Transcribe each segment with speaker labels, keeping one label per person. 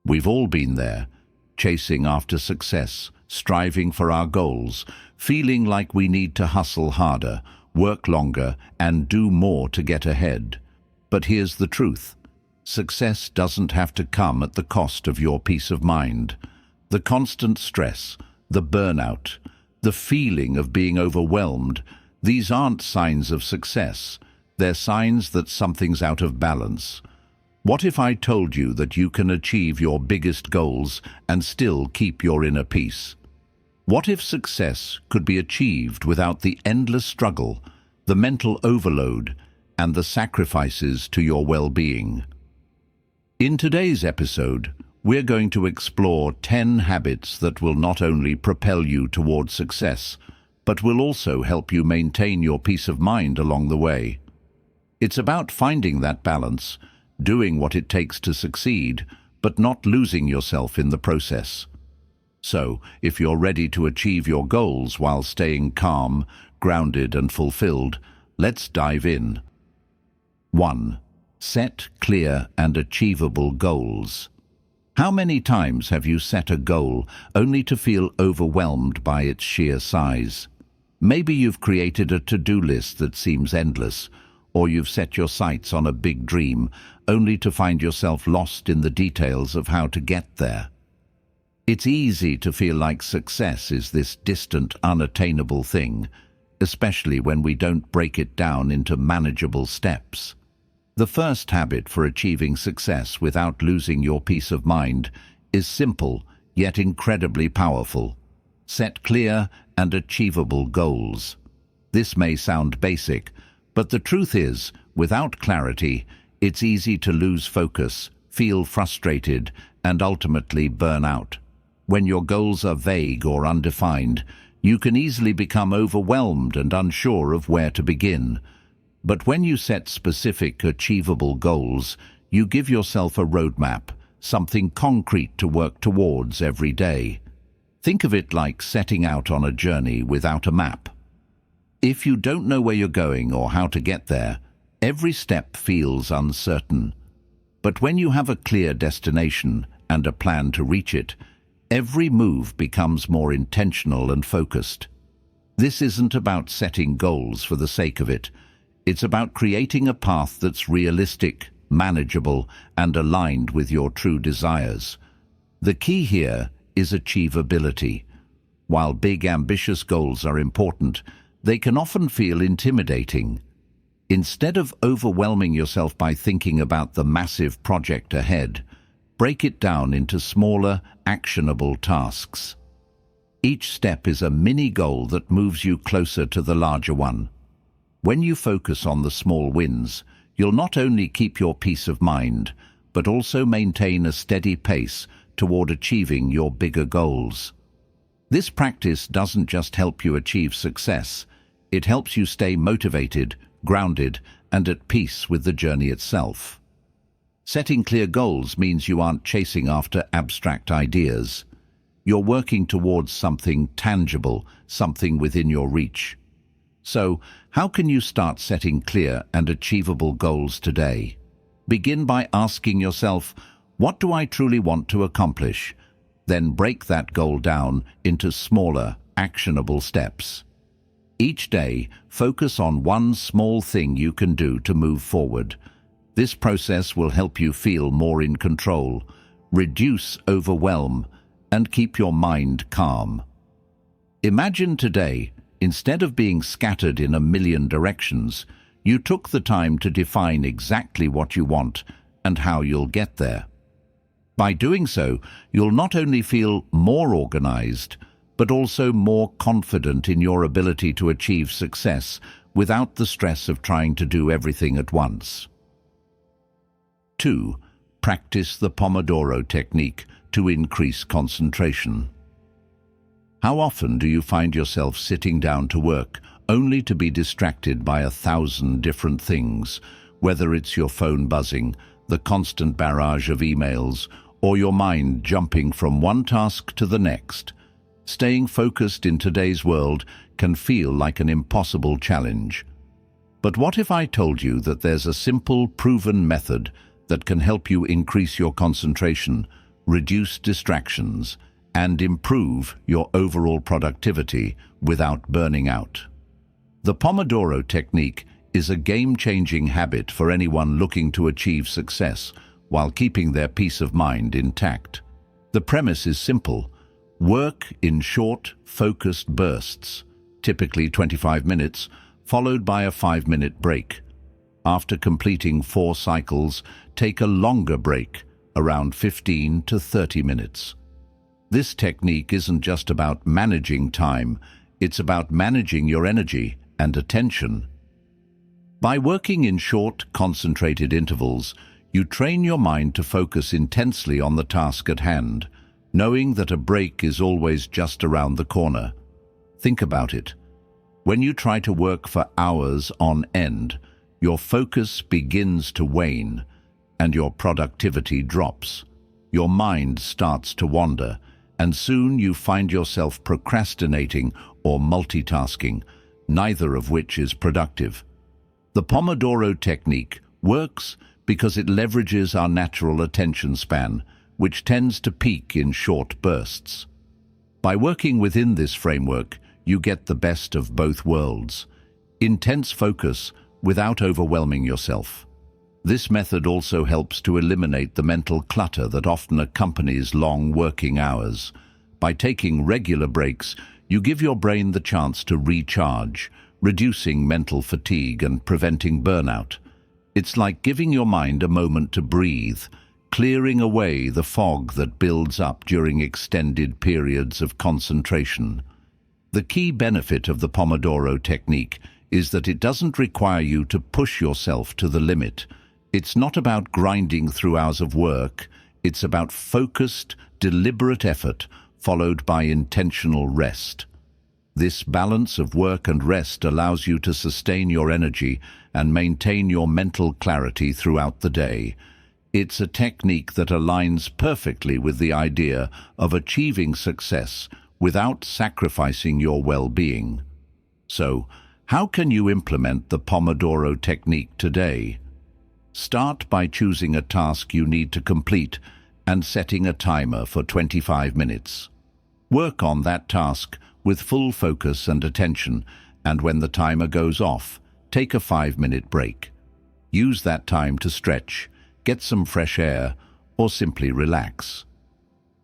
Speaker 1: We've all been there, chasing after success, striving for our goals, feeling like we need to hustle harder, work longer, and do more to get ahead. But here's the truth. Success doesn't have to come at the cost of your peace of mind. The constant stress, the burnout, the feeling of being overwhelmed, these aren't signs of success. They're signs that something's out of balance. What if I told you that you can achieve your biggest goals and still keep your inner peace? What if success could be achieved without the endless struggle, the mental overload, and the sacrifices to your well-being? In today's episode, we're going to explore 10 habits that will not only propel you toward success, but will also help you maintain your peace of mind along the way. It's about finding that balance, doing what it takes to succeed, but not losing yourself in the process. So, if you're ready to achieve your goals while staying calm, grounded, and fulfilled, let's dive in. 1. Set clear and achievable goals. How many times have you set a goal only to feel overwhelmed by its sheer size? Maybe you've created a to-do list that seems endless, or you've set your sights on a big dream only to find yourself lost in the details of how to get there. It's easy to feel like success is this distant, unattainable thing, especially when we don't break it down into manageable steps. The first habit for achieving success without losing your peace of mind is simple, yet incredibly powerful. Set clear and achievable goals. This may sound basic, but the truth is, without clarity, it's easy to lose focus, feel frustrated, and ultimately burn out. When your goals are vague or undefined, you can easily become overwhelmed and unsure of where to begin. But when you set specific, achievable goals, you give yourself a roadmap, something concrete to work towards every day. Think of it like setting out on a journey without a map. If you don't know where you're going or how to get there, every step feels uncertain. But when you have a clear destination and a plan to reach it, every move becomes more intentional and focused. This isn't about setting goals for the sake of it. It's about creating a path that's realistic, manageable, and aligned with your true desires. The key here is achievability. While big, ambitious goals are important, they can often feel intimidating. Instead of overwhelming yourself by thinking about the massive project ahead, break it down into smaller, actionable tasks. Each step is a mini goal that moves you closer to the larger one. When you focus on the small wins, you'll not only keep your peace of mind, but also maintain a steady pace toward achieving your bigger goals. This practice doesn't just help you achieve success, it helps you stay motivated, grounded, and at peace with the journey itself. Setting clear goals means you aren't chasing after abstract ideas. You're working towards something tangible, something within your reach. So, how can you start setting clear and achievable goals today? Begin by asking yourself, what do I truly want to accomplish? Then break that goal down into smaller, actionable steps. Each day, focus on one small thing you can do to move forward. This process will help you feel more in control, reduce overwhelm, and keep your mind calm. Imagine today, instead of being scattered in a million directions, you took the time to define exactly what you want and how you'll get there. By doing so, you'll not only feel more organized, but also more confident in your ability to achieve success without the stress of trying to do everything at once. 2. Practice the Pomodoro technique to increase concentration. How often do you find yourself sitting down to work only to be distracted by 1,000 different things, whether it's your phone buzzing, the constant barrage of emails, or your mind jumping from one task to the next? Staying focused in today's world can feel like an impossible challenge. But what if I told you that there's a simple, proven method that can help you increase your concentration reduce distractions, and improve your overall productivity without burning out. The Pomodoro technique is a game-changing habit for anyone looking to achieve success while keeping their peace of mind intact. The premise is simple. Work in short, focused bursts, typically 25 minutes, followed by a 5-minute break. After completing 4 cycles, take a longer break, around 15 to 30 minutes. This technique isn't just about managing time, it's about managing your energy and attention. By working in short, concentrated intervals, you train your mind to focus intensely on the task at hand, knowing that a break is always just around the corner. Think about it. When you try to work for hours on end, your focus begins to wane and your productivity drops. Your mind starts to wander, and soon you find yourself procrastinating or multitasking, neither of which is productive. The Pomodoro technique works because it leverages our natural attention span, which tends to peak in short bursts. By working within this framework, you get the best of both worlds. Intense focus without overwhelming yourself. This method also helps to eliminate the mental clutter that often accompanies long working hours. By taking regular breaks, you give your brain the chance to recharge, reducing mental fatigue and preventing burnout. It's like giving your mind a moment to breathe, clearing away the fog that builds up during extended periods of concentration. The key benefit of the Pomodoro technique is that it doesn't require you to push yourself to the limit. It's not about grinding through hours of work. It's about focused, deliberate effort followed by intentional rest. This balance of work and rest allows you to sustain your energy and maintain your mental clarity throughout the day. It's a technique that aligns perfectly with the idea of achieving success without sacrificing your well-being. So, how can you implement the Pomodoro technique today? Start by choosing a task you need to complete and setting a timer for 25 minutes. Work on that task with full focus and attention, and when the timer goes off, take a 5-minute break. Use that time to stretch, get some fresh air, or simply relax.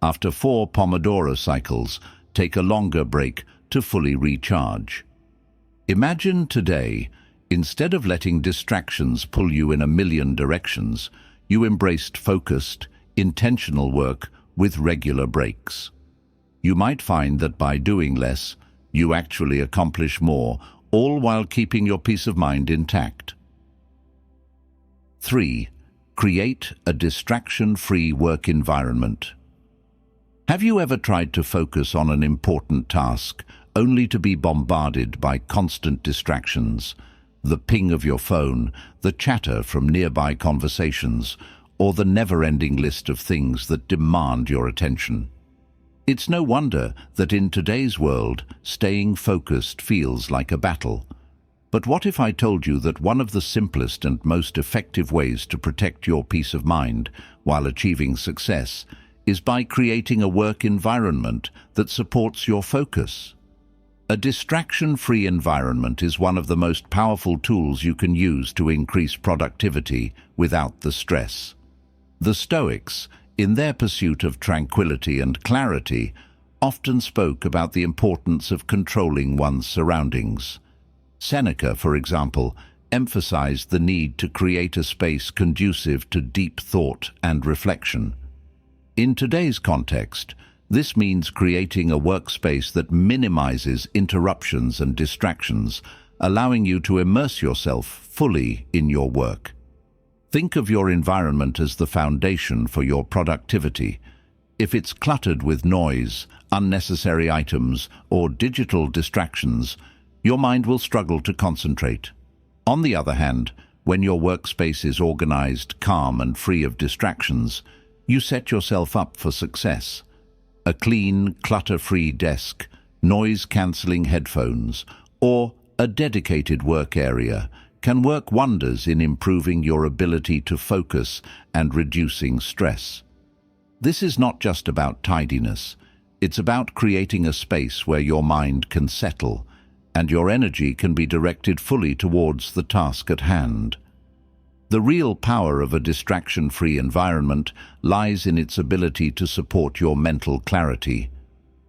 Speaker 1: After 4 Pomodoro cycles, take a longer break to fully recharge. Imagine today, instead of letting distractions pull you in a million directions, you embraced focused, intentional work with regular breaks. You might find that by doing less, you actually accomplish more, all while keeping your peace of mind intact. 3. Create a distraction-free work environment. Have you ever tried to focus on an important task only to be bombarded by constant distractions? The ping of your phone, the chatter from nearby conversations, or the never-ending list of things that demand your attention. It's no wonder that in today's world, staying focused feels like a battle. But what if I told you that one of the simplest and most effective ways to protect your peace of mind while achieving success is by creating a work environment that supports your focus? A distraction-free environment is one of the most powerful tools you can use to increase productivity without the stress. The Stoics, in their pursuit of tranquility and clarity, often spoke about the importance of controlling one's surroundings. Seneca, for example, emphasized the need to create a space conducive to deep thought and reflection. In today's context, this means creating a workspace that minimizes interruptions and distractions, allowing you to immerse yourself fully in your work. Think of your environment as the foundation for your productivity. If it's cluttered with noise, unnecessary items, or digital distractions, your mind will struggle to concentrate. On the other hand, when your workspace is organized, calm, and free of distractions, you set yourself up for success. A clean, clutter-free desk, noise-canceling headphones, or a dedicated work area can work wonders in improving your ability to focus and reducing stress. This is not just about tidiness. It's about creating a space where your mind can settle and your energy can be directed fully towards the task at hand. The real power of a distraction-free environment lies in its ability to support your mental clarity.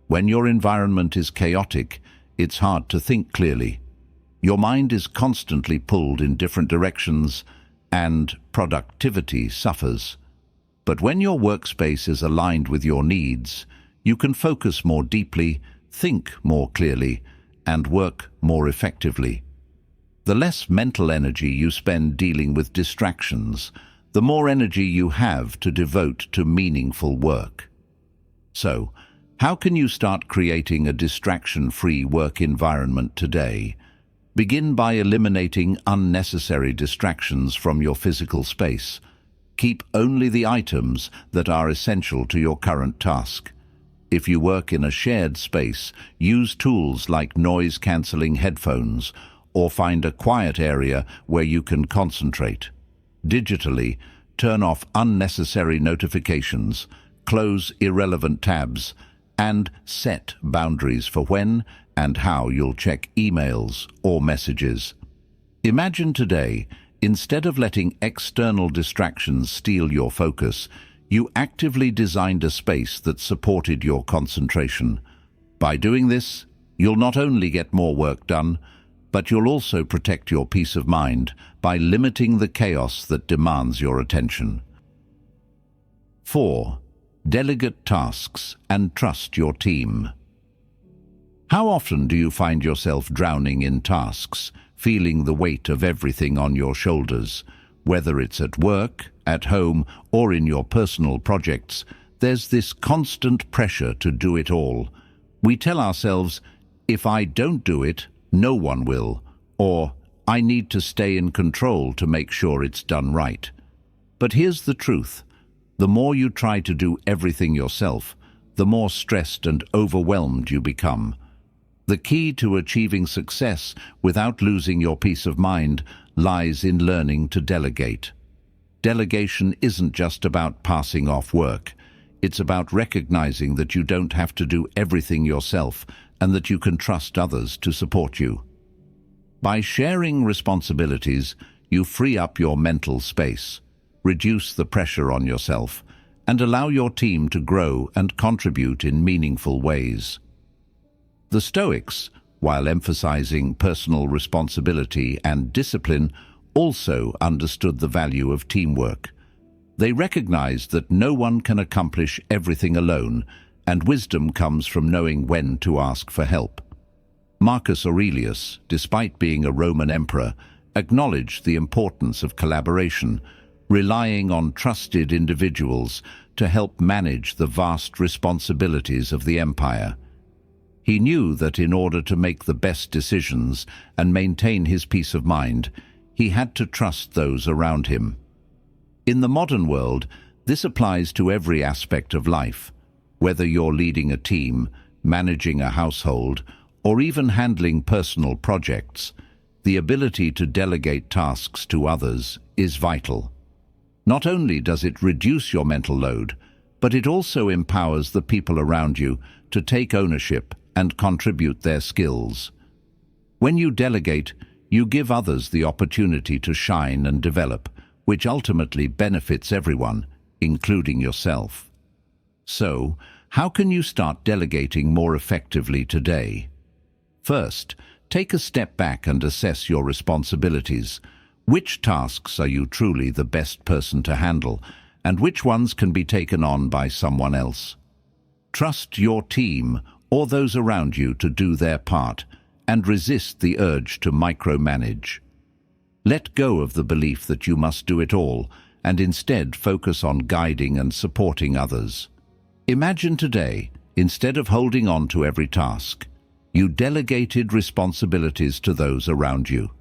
Speaker 1: When your environment is chaotic, it's hard to think clearly. Your mind is constantly pulled in different directions, and productivity suffers. But when your workspace is aligned with your needs, you can focus more deeply, think more clearly, and work more effectively. The less mental energy you spend dealing with distractions, the more energy you have to devote to meaningful work. So, how can you start creating a distraction-free work environment today? Begin by eliminating unnecessary distractions from your physical space. Keep only the items that are essential to your current task. If you work in a shared space, use tools like noise-cancelling headphones or find a quiet area where you can concentrate. Digitally, turn off unnecessary notifications, close irrelevant tabs, and set boundaries for when and how you'll check emails or messages. Imagine today, instead of letting external distractions steal your focus, you actively designed a space that supported your concentration. By doing this, you'll not only get more work done, but you'll also protect your peace of mind by limiting the chaos that demands your attention. 4. Delegate tasks and trust your team. How often do you find yourself drowning in tasks, feeling the weight of everything on your shoulders? Whether it's at work, at home, or in your personal projects, there's this constant pressure to do it all. We tell ourselves, if I don't do it, no one will, or I need to stay in control to make sure it's done right. But here's the truth. The more you try to do everything yourself, the more stressed and overwhelmed you become. The key to achieving success without losing your peace of mind lies in learning to delegate. Delegation isn't just about passing off work. It's about recognizing that you don't have to do everything yourself and that you can trust others to support you. By sharing responsibilities, you free up your mental space, reduce the pressure on yourself, and allow your team to grow and contribute in meaningful ways. The Stoics, while emphasizing personal responsibility and discipline, also understood the value of teamwork. They recognized that no one can accomplish everything alone, and wisdom comes from knowing when to ask for help. Marcus Aurelius, despite being a Roman emperor, acknowledged the importance of collaboration, relying on trusted individuals to help manage the vast responsibilities of the empire. He knew that in order to make the best decisions and maintain his peace of mind, he had to trust those around him. In the modern world, this applies to every aspect of life. Whether you're leading a team, managing a household, or even handling personal projects, the ability to delegate tasks to others is vital. Not only does it reduce your mental load, but it also empowers the people around you to take ownership and contribute their skills. When you delegate, you give others the opportunity to shine and develop, which ultimately benefits everyone, including yourself. So, how can you start delegating more effectively today? First, take a step back and assess your responsibilities. Which tasks are you truly the best person to handle, and which ones can be taken on by someone else? Trust your team or those around you to do their part, and resist the urge to micromanage. Let go of the belief that you must do it all, and instead focus on guiding and supporting others. Imagine today, instead of holding on to every task, you delegated responsibilities to those around you.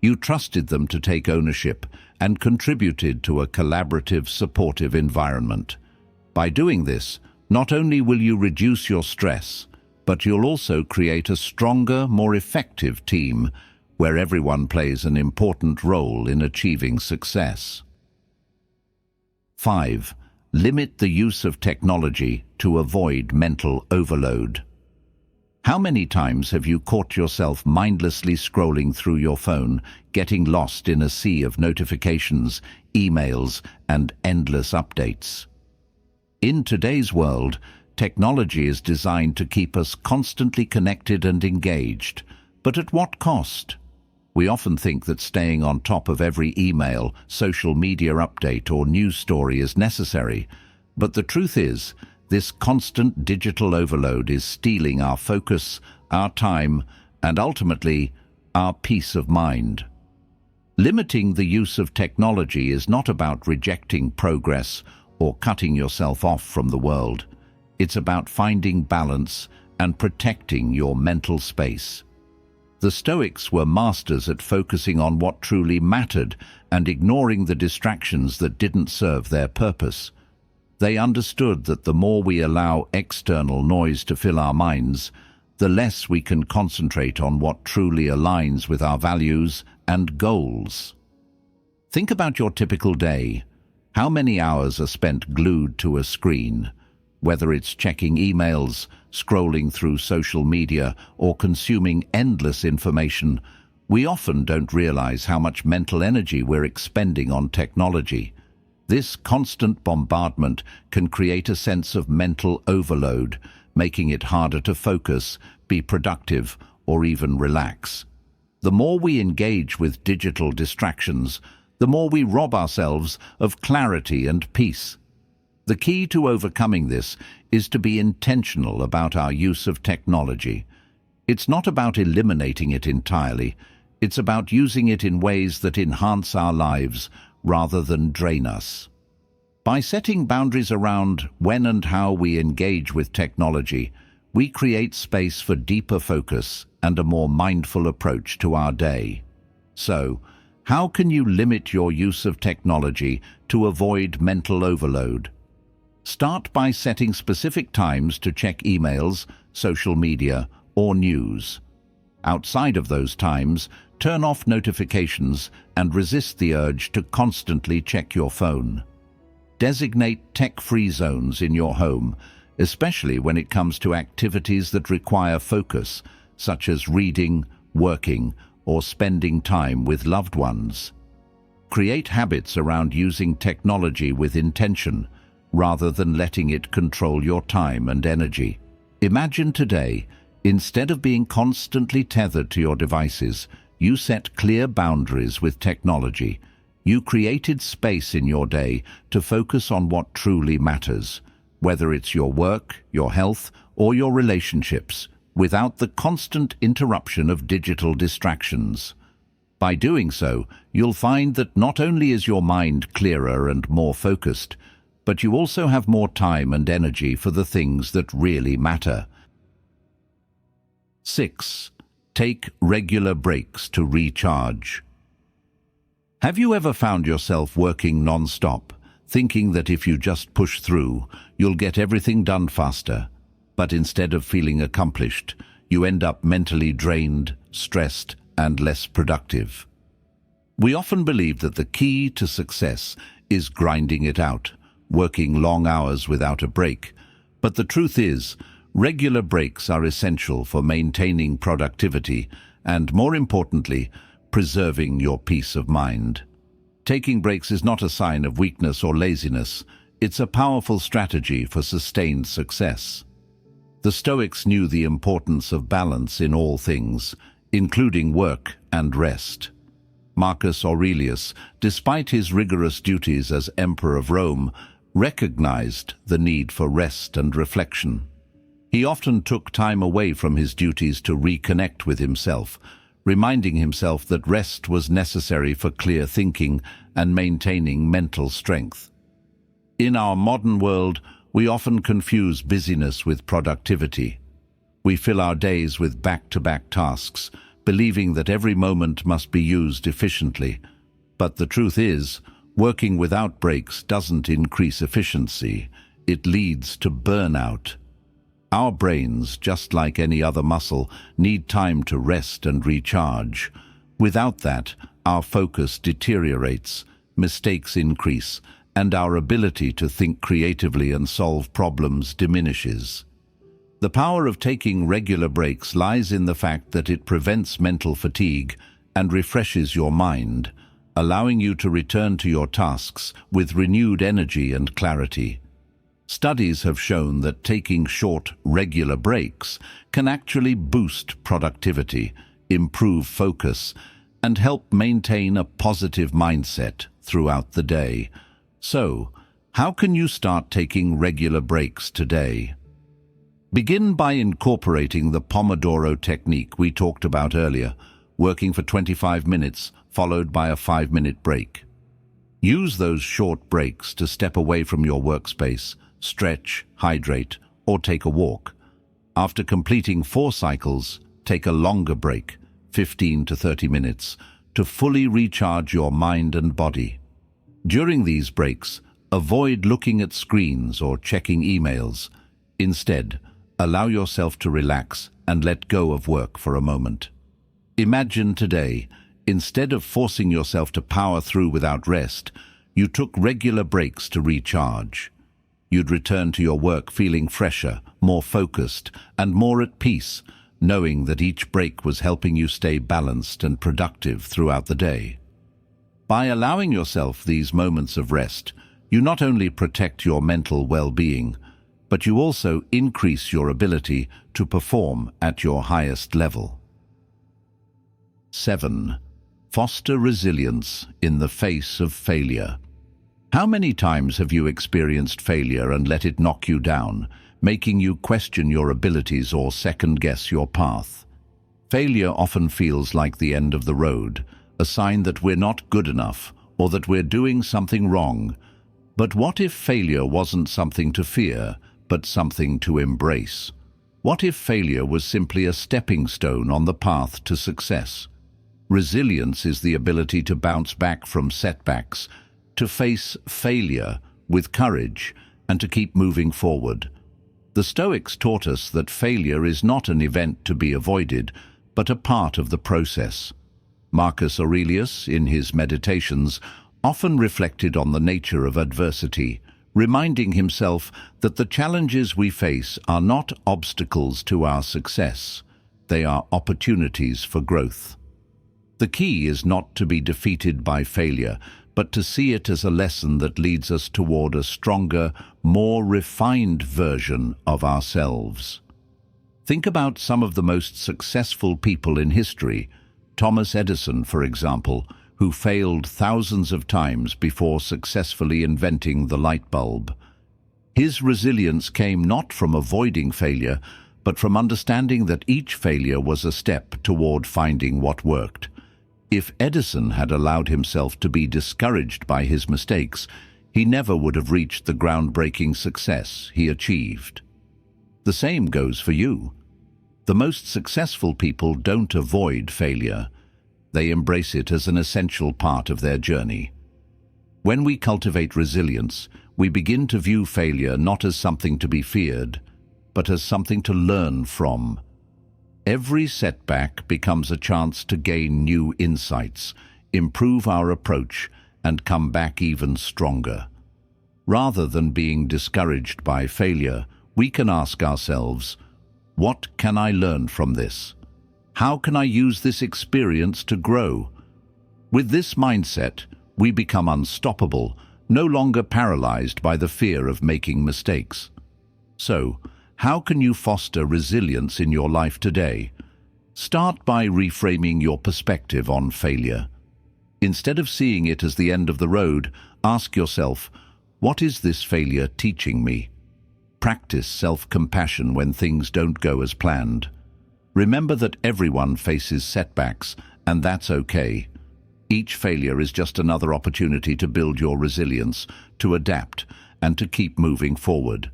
Speaker 1: You trusted them to take ownership and contributed to a collaborative, supportive environment. By doing this, not only will you reduce your stress, but you'll also create a stronger, more effective team where everyone plays an important role in achieving success. 5. limit the use of technology to avoid mental overload. How many times have you caught yourself mindlessly scrolling through your phone, getting lost in a sea of notifications, emails, and endless updates? In today's world, technology is designed to keep us constantly connected and engaged, but at what cost? We often think that staying on top of every email, social media update, or news story is necessary, but the truth is, this constant digital overload is stealing our focus, our time, and ultimately, our peace of mind. Limiting the use of technology is not about rejecting progress or cutting yourself off from the world. It's about finding balance and protecting your mental space. The Stoics were masters at focusing on what truly mattered and ignoring the distractions that didn't serve their purpose. They understood that the more we allow external noise to fill our minds, the less we can concentrate on what truly aligns with our values and goals. Think about your typical day. How many hours are spent glued to a screen? Whether it's checking emails, scrolling through social media, or consuming endless information, we often don't realize how much mental energy we're expending on technology. This constant bombardment can create a sense of mental overload, making it harder to focus, be productive, or even relax. The more we engage with digital distractions, the more we rob ourselves of clarity and peace. The key to overcoming this is to be intentional about our use of technology. It's not about eliminating it entirely. It's about using it in ways that enhance our lives rather than drain us. By setting boundaries around when and how we engage with technology, we create space for deeper focus and a more mindful approach to our day. So, how can you limit your use of technology to avoid mental overload? Start by setting specific times to check emails, social media, or news. Outside of those times, turn off notifications and resist the urge to constantly check your phone. Designate tech-free zones in your home, especially when it comes to activities that require focus, such as reading, working, or spending time with loved ones. Create habits around using technology with intention, rather than letting it control your time and energy. Imagine today, instead of being constantly tethered to your devices, you set clear boundaries with technology. You created space in your day to focus on what truly matters, whether it's your work, your health, or your relationships, without the constant interruption of digital distractions. By doing so, you'll find that not only is your mind clearer and more focused, but you also have more time and energy for the things that really matter. 6. Take regular breaks to recharge. Have you ever found yourself working non-stop, thinking that if you just push through, you'll get everything done faster, but instead of feeling accomplished, you end up mentally drained, stressed, and less productive? We often believe that the key to success is grinding it out, working long hours without a break. But the truth is, regular breaks are essential for maintaining productivity and, more importantly, preserving your peace of mind. Taking breaks is not a sign of weakness or laziness. It's a powerful strategy for sustained success. The Stoics knew the importance of balance in all things, including work and rest. Marcus Aurelius, despite his rigorous duties as Emperor of Rome, recognized the need for rest and reflection. He often took time away from his duties to reconnect with himself, reminding himself that rest was necessary for clear thinking and maintaining mental strength. In our modern world, we often confuse busyness with productivity. We fill our days with back-to-back tasks, believing that every moment must be used efficiently. But the truth is, working without breaks doesn't increase efficiency. It leads to burnout. Our brains, just like any other muscle, need time to rest and recharge. Without that, our focus deteriorates, mistakes increase, and our ability to think creatively and solve problems diminishes. The power of taking regular breaks lies in the fact that it prevents mental fatigue and refreshes your mind, allowing you to return to your tasks with renewed energy and clarity. Studies have shown that taking short, regular breaks can actually boost productivity, improve focus, and help maintain a positive mindset throughout the day. So, how can you start taking regular breaks today? Begin by incorporating the Pomodoro technique we talked about earlier, working for 25 minutes, followed by a 5-minute break. Use those short breaks to step away from your workspace, stretch, hydrate, or take a walk. After completing 4 cycles, take a longer break, 15 to 30 minutes, to fully recharge your mind and body. During these breaks, avoid looking at screens or checking emails. Instead, allow yourself to relax and let go of work for a moment. Imagine today, instead of forcing yourself to power through without rest, you took regular breaks to recharge. You'd return to your work feeling fresher, more focused, and more at peace, knowing that each break was helping you stay balanced and productive throughout the day. By allowing yourself these moments of rest, you not only protect your mental well-being, but you also increase your ability to perform at your highest level. 7. Foster resilience in the face of failure. How many times have you experienced failure and let it knock you down, making you question your abilities or second-guess your path? Failure often feels like the end of the road, a sign that we're not good enough or that we're doing something wrong. But what if failure wasn't something to fear, but something to embrace? What if failure was simply a stepping stone on the path to success? Resilience is the ability to bounce back from setbacks, to face failure with courage, and to keep moving forward. The Stoics taught us that failure is not an event to be avoided, but a part of the process. Marcus Aurelius, in his Meditations, often reflected on the nature of adversity, reminding himself that the challenges we face are not obstacles to our success, they are opportunities for growth. The key is not to be defeated by failure, but to see it as a lesson that leads us toward a stronger, more refined version of ourselves. Think about some of the most successful people in history. Thomas Edison, for example, who failed thousands of times before successfully inventing the light bulb. His resilience came not from avoiding failure, but from understanding that each failure was a step toward finding what worked. If Edison had allowed himself to be discouraged by his mistakes, he never would have reached the groundbreaking success he achieved. The same goes for you. The most successful people don't avoid failure. They embrace it as an essential part of their journey. When we cultivate resilience, we begin to view failure not as something to be feared, but as something to learn from. Every setback becomes a chance to gain new insights, improve our approach, and come back even stronger. Rather than being discouraged by failure, we can ask ourselves, what can I learn from this? How can I use this experience to grow? With this mindset, we become unstoppable, no longer paralyzed by the fear of making mistakes. So, how can you foster resilience in your life today? Start by reframing your perspective on failure. Instead of seeing it as the end of the road, ask yourself, what is this failure teaching me? Practice self-compassion when things don't go as planned. Remember that everyone faces setbacks, and that's okay. Each failure is just another opportunity to build your resilience, to adapt, and to keep moving forward.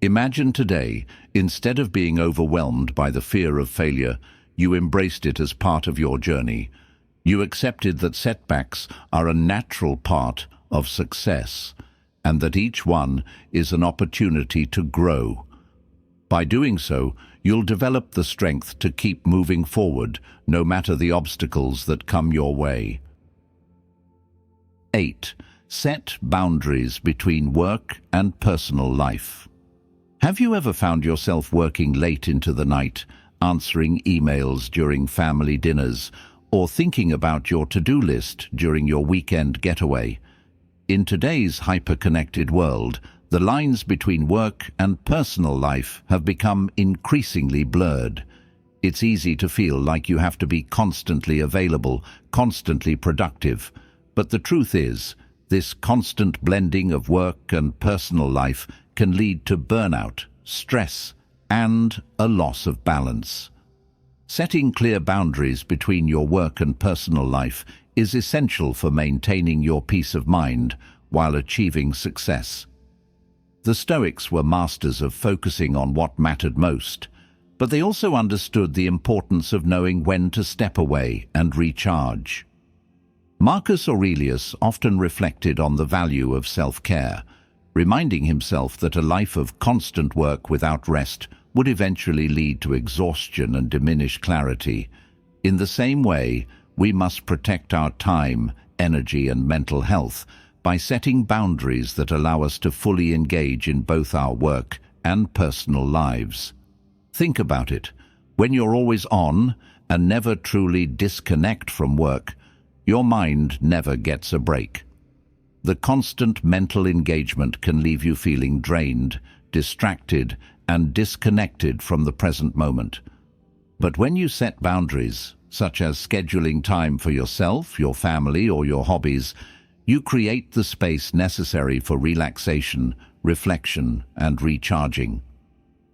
Speaker 1: Imagine today, instead of being overwhelmed by the fear of failure, you embraced it as part of your journey. You accepted that setbacks are a natural part of success, and that each one is an opportunity to grow. By doing so, you'll develop the strength to keep moving forward, no matter the obstacles that come your way. 8. Set boundaries between work and personal life. Have you ever found yourself working late into the night, answering emails during family dinners, or thinking about your to-do list during your weekend getaway? In today's hyper-connected world, the lines between work and personal life have become increasingly blurred. It's easy to feel like you have to be constantly available, constantly productive. But the truth is, this constant blending of work and personal life can lead to burnout, stress, and a loss of balance. Setting clear boundaries between your work and personal life is essential for maintaining your peace of mind while achieving success. The Stoics were masters of focusing on what mattered most, but they also understood the importance of knowing when to step away and recharge. Marcus Aurelius often reflected on the value of self-care, reminding himself that a life of constant work without rest would eventually lead to exhaustion and diminished clarity. In the same way, we must protect our time, energy, and mental health by setting boundaries that allow us to fully engage in both our work and personal lives. Think about it. When you're always on and never truly disconnect from work, your mind never gets a break. The constant mental engagement can leave you feeling drained, distracted, and disconnected from the present moment. But when you set boundaries, such as scheduling time for yourself, your family, or your hobbies, you create the space necessary for relaxation, reflection, and recharging.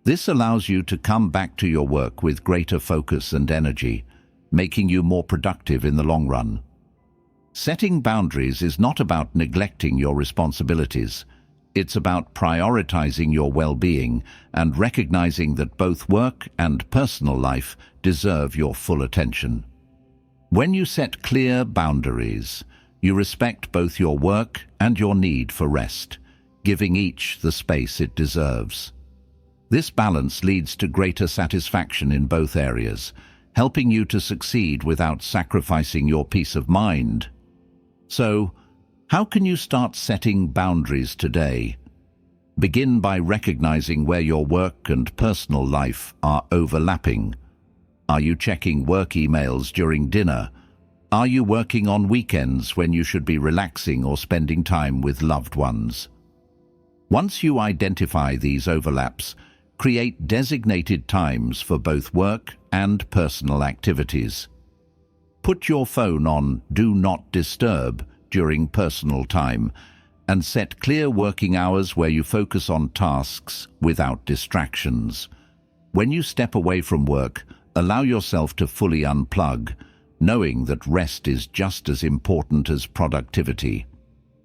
Speaker 1: This allows you to come back to your work with greater focus and energy, making you more productive in the long run. Setting boundaries is not about neglecting your responsibilities. It's about prioritizing your well-being and recognizing that both work and personal life deserve your full attention. When you set clear boundaries, you respect both your work and your need for rest, giving each the space it deserves. This balance leads to greater satisfaction in both areas, helping you to succeed without sacrificing your peace of mind. So, how can you start setting boundaries today? Begin by recognizing where your work and personal life are overlapping. Are you checking work emails during dinner? Are you working on weekends when you should be relaxing or spending time with loved ones? Once you identify these overlaps, create designated times for both work and personal activities. Put your phone on Do Not Disturb during personal time and set clear working hours where you focus on tasks without distractions. When you step away from work, allow yourself to fully unplug, knowing that rest is just as important as productivity.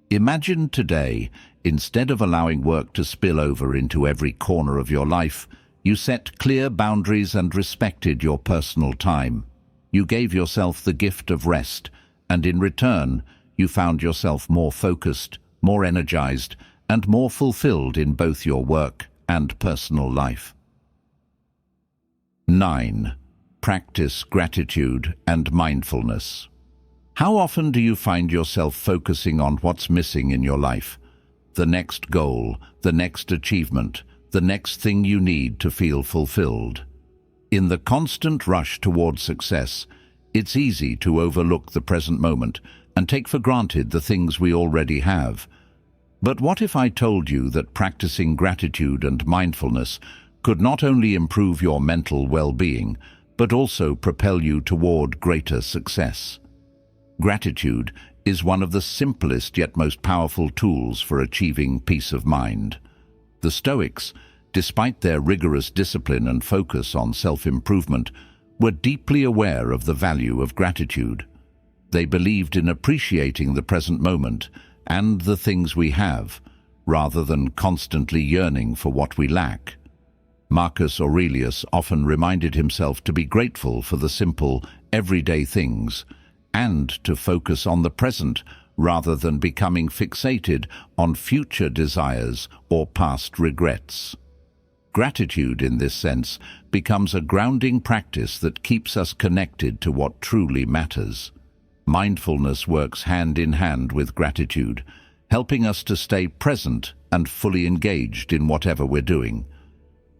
Speaker 1: Imagine today, instead of allowing work to spill over into every corner of your life, you set clear boundaries and respected your personal time. You gave yourself the gift of rest, and in return, you found yourself more focused, more energized, and more fulfilled in both your work and personal life. 9. Practice gratitude and mindfulness. How often do you find yourself focusing on what's missing in your life? The next goal, the next achievement, the next thing you need to feel fulfilled. In the constant rush towards success, it's easy to overlook the present moment and take for granted the things we already have. But what if I told you that practicing gratitude and mindfulness could not only improve your mental well-being, but also propel you toward greater success? Gratitude is one of the simplest yet most powerful tools for achieving peace of mind. The Stoics, despite their rigorous discipline and focus on self-improvement, were deeply aware of the value of gratitude. They believed in appreciating the present moment and the things we have, rather than constantly yearning for what we lack. Marcus Aurelius often reminded himself to be grateful for the simple, everyday things, and to focus on the present rather than becoming fixated on future desires or past regrets. Gratitude, in this sense, becomes a grounding practice that keeps us connected to what truly matters. Mindfulness works hand in hand with gratitude, helping us to stay present and fully engaged in whatever we're doing.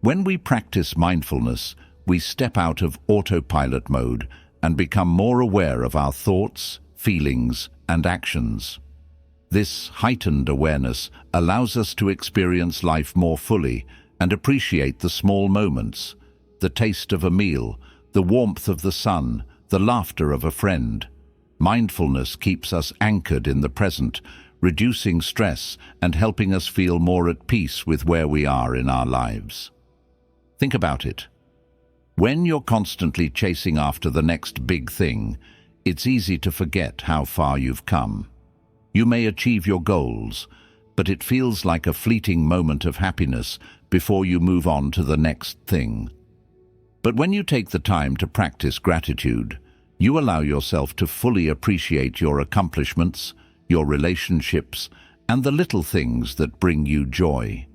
Speaker 1: When we practice mindfulness, we step out of autopilot mode and become more aware of our thoughts, feelings, and actions. This heightened awareness allows us to experience life more fully and appreciate the small moments, the taste of a meal, the warmth of the sun, the laughter of a friend. Mindfulness keeps us anchored in the present, reducing stress and helping us feel more at peace with where we are in our lives. Think about it. When you're constantly chasing after the next big thing, it's easy to forget how far you've come. You may achieve your goals, but it feels like a fleeting moment of happiness before you move on to the next thing. But when you take the time to practice gratitude, you allow yourself to fully appreciate your accomplishments, your relationships, and the little things that bring you joy.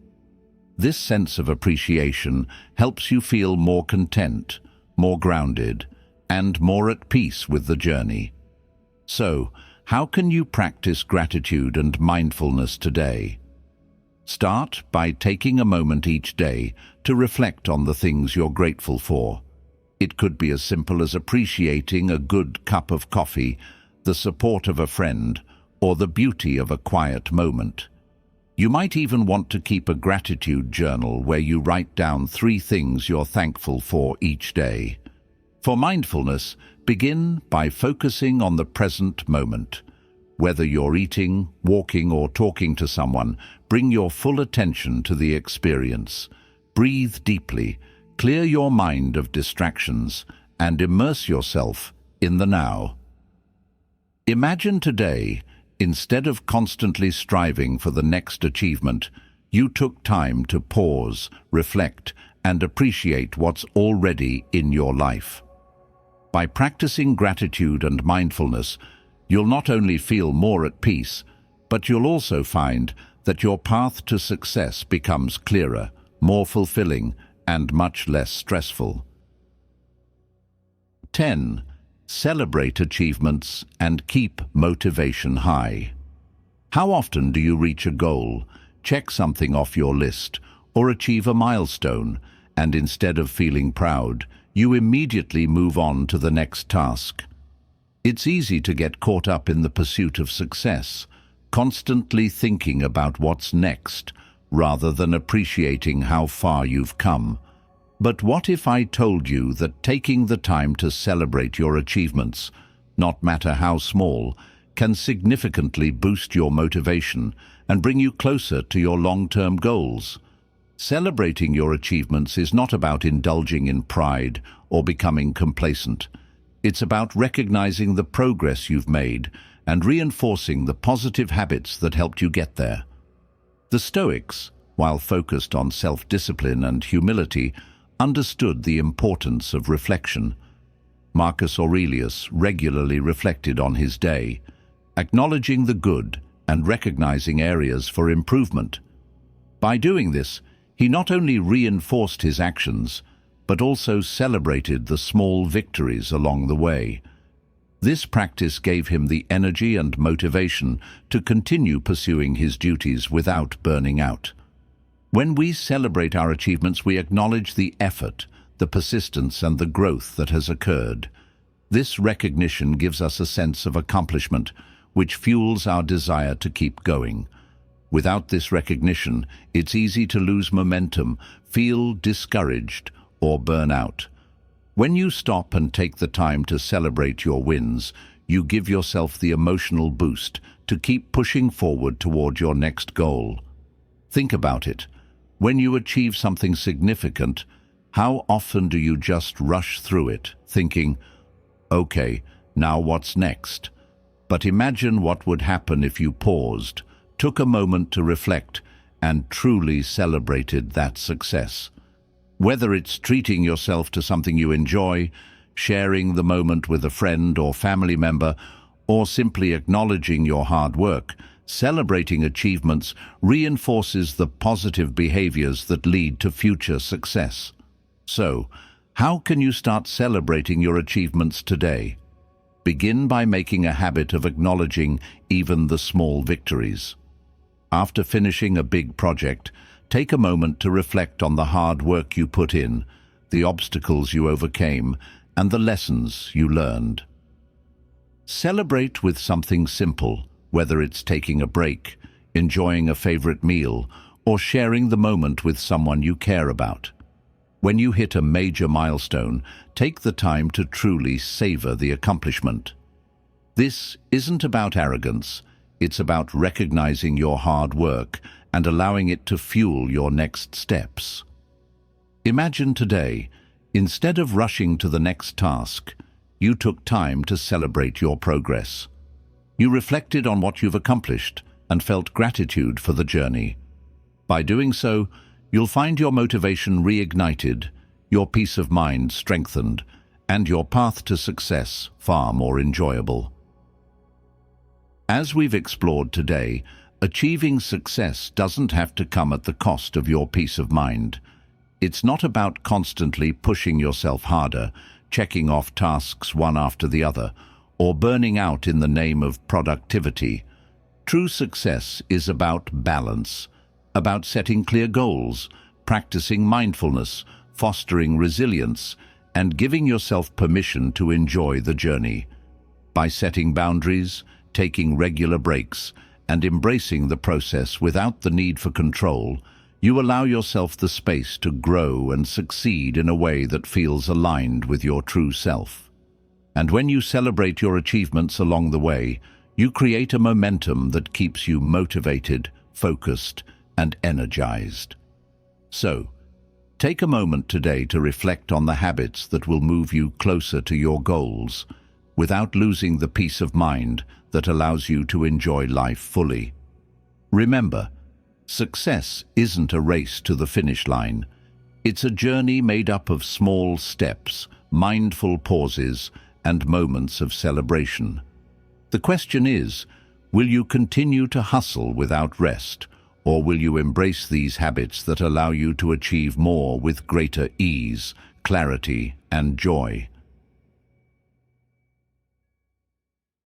Speaker 1: This sense of appreciation helps you feel more content, more grounded, and more at peace with the journey. So, how can you practice gratitude and mindfulness today? Start by taking a moment each day to reflect on the things you're grateful for. It could be as simple as appreciating a good cup of coffee, the support of a friend, or the beauty of a quiet moment. You might even want to keep a gratitude journal where you write down 3 things you're thankful for each day. For mindfulness, begin by focusing on the present moment. Whether you're eating, walking, or talking to someone, bring your full attention to the experience. Breathe deeply, clear your mind of distractions, and immerse yourself in the now. Imagine today, instead of constantly striving for the next achievement, you took time to pause, reflect, and appreciate what's already in your life. By practicing gratitude and mindfulness, you'll not only feel more at peace, but you'll also find that your path to success becomes clearer, more fulfilling, and much less stressful. 10. Celebrate achievements and keep motivation high. How often do you reach a goal, check something off your list, or achieve a milestone, and instead of feeling proud, you immediately move on to the next task? It's easy to get caught up in the pursuit of success, constantly thinking about what's next, rather than appreciating how far you've come. But what if I told you that taking the time to celebrate your achievements, not matter how small, can significantly boost your motivation and bring you closer to your long-term goals? Celebrating your achievements is not about indulging in pride or becoming complacent. It's about recognizing the progress you've made and reinforcing the positive habits that helped you get there. The Stoics, while focused on self-discipline and humility, understood the importance of reflection. Marcus Aurelius regularly reflected on his day, acknowledging the good and recognizing areas for improvement. By doing this, he not only reinforced his actions, but also celebrated the small victories along the way. This practice gave him the energy and motivation to continue pursuing his duties without burning out. When we celebrate our achievements, we acknowledge the effort, the persistence, and the growth that has occurred. This recognition gives us a sense of accomplishment, which fuels our desire to keep going. Without this recognition, it's easy to lose momentum, feel discouraged, or burn out. When you stop and take the time to celebrate your wins, you give yourself the emotional boost to keep pushing forward toward your next goal. Think about it. When you achieve something significant, how often do you just rush through it, thinking, "Okay, now what's next?" But imagine what would happen if you paused, took a moment to reflect, and truly celebrated that success. Whether it's treating yourself to something you enjoy, sharing the moment with a friend or family member, or simply acknowledging your hard work, celebrating achievements reinforces the positive behaviors that lead to future success. So, how can you start celebrating your achievements today? Begin by making a habit of acknowledging even the small victories. After finishing a big project, take a moment to reflect on the hard work you put in, the obstacles you overcame, and the lessons you learned. Celebrate with something simple, whether it's taking a break, enjoying a favorite meal, or sharing the moment with someone you care about. When you hit a major milestone, take the time to truly savor the accomplishment. This isn't about arrogance, it's about recognizing your hard work and allowing it to fuel your next steps. Imagine today, instead of rushing to the next task, you took time to celebrate your progress. You reflected on what you've accomplished and felt gratitude for the journey. By doing so, you'll find your motivation reignited, your peace of mind strengthened, and your path to success far more enjoyable. As we've explored today, achieving success doesn't have to come at the cost of your peace of mind. It's not about constantly pushing yourself harder, checking off tasks one after the other, or burning out in the name of productivity. True success is about balance, about setting clear goals, practicing mindfulness, fostering resilience, and giving yourself permission to enjoy the journey. By setting boundaries, taking regular breaks, and embracing the process without the need for control, you allow yourself the space to grow and succeed in a way that feels aligned with your true self. And when you celebrate your achievements along the way, you create a momentum that keeps you motivated, focused, and energized. So, take a moment today to reflect on the habits that will move you closer to your goals, without losing the peace of mind that allows you to enjoy life fully. Remember, success isn't a race to the finish line. It's a journey made up of small steps, mindful pauses, and moments of celebration. The question is, will you continue to hustle without rest, or will you embrace these habits that allow you to achieve more with greater ease, clarity, and joy?